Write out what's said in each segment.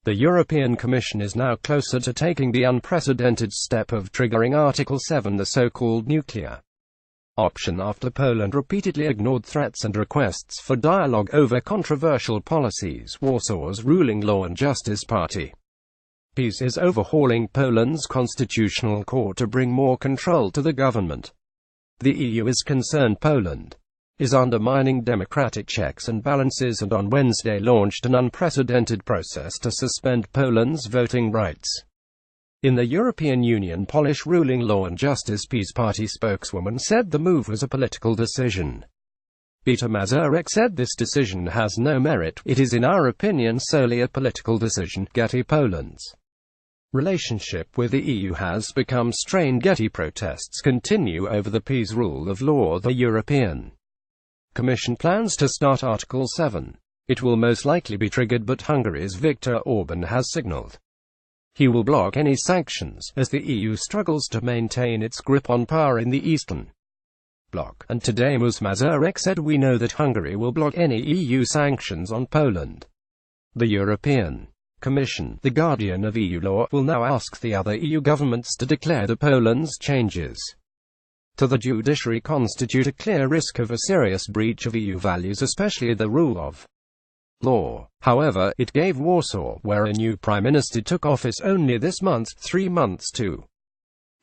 The European Commission is now closer to taking the unprecedented step of triggering Article 7, the so-called nuclear option, after Poland repeatedly ignored threats and requests for dialogue over controversial policies. Warsaw's ruling Law and Justice Party, PiS, is overhauling Poland's constitutional court to bring more control to the government. The EU is concerned Poland is undermining democratic checks and balances, and on Wednesday launched an unprecedented process to suspend Poland's voting rights. In the European UnionPolish ruling Law and Justice PiS party spokeswoman said the move was a political decision. Peter Mazurek said this decision has no merit. It is in our opinion solely a political decision. Getty Poland's relationship with the EU has become strained. Getty protests continue over the PiS rule of law. The European Commission plans to start Article 7. It will most likely be triggered, but Hungary's Viktor Orban has signaled he will block any sanctions, as the EU struggles to maintain its grip on power in the Eastern Bloc. And today Mazurek said, "We know that Hungary will block any EU sanctions on Poland." The European Commission, the guardian of EU law, will now ask the other EU governments to declare that Poland's changes to the judiciary constitute a clear risk of a serious breach of EU values, especially the rule of law. However, it gave Warsaw, where a new prime minister took office only this month, 3 months to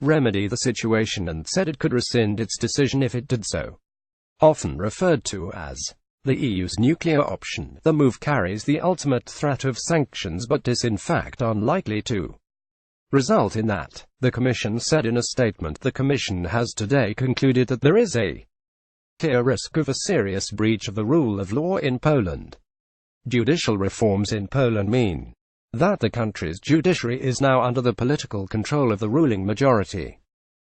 remedy the situation, and said it could rescind its decision if it did so. Often referred to as the EU's nuclear option, the move carries the ultimate threat of sanctions, but is in fact unlikely to result in that. The Commission said in a statement. The Commission has today concluded that there is a clear risk of a serious breach of the rule of law in Poland. Judicial reforms in Poland mean that the country's judiciary is now under the political control of the ruling majority.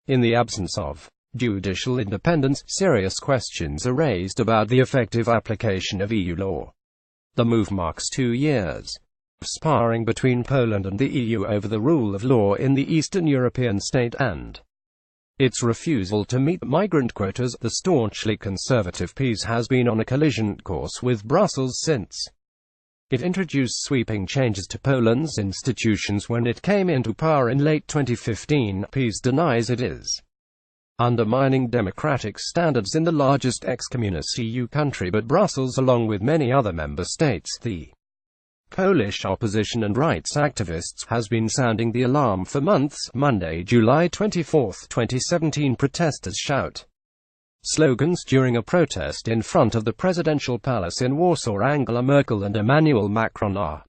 In the absence of judicial independence, serious questions are raised about the effective application of EU law. The move marks 2 years of sparring between Poland and the EU over the rule of law in the Eastern European state and its refusal to meet migrant quotas. The staunchly conservative PiS has been on a collision course with Brussels since it introduced sweeping changes to Poland's institutions when it came into power in late 2015. PiS denies it is undermining democratic standards in the largest ex-communist EU country, but Brussels, along with many other member states, the Polish opposition and rights activists, has been sounding the alarm for months. Monday, July 24, 2017, protesters shout slogans during a protest in front of the presidential palace in Warsaw. Angela Merkel and Emmanuel Macron are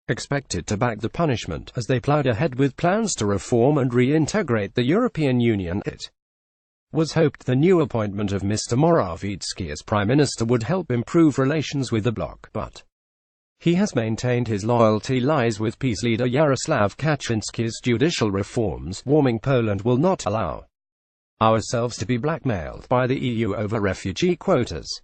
expected to back the punishment, as they plowed ahead with plans to reform and reintegrate the European Union. It was hoped the new appointment of Mr. Morawiecki as Prime Minister would help improve relations with the bloc, but he has maintained his loyalty lies with PiS leader Jarosław Kaczyński's judicial reforms. Warming: Poland will not allow ourselves to be blackmailed by the EU over refugee quotas.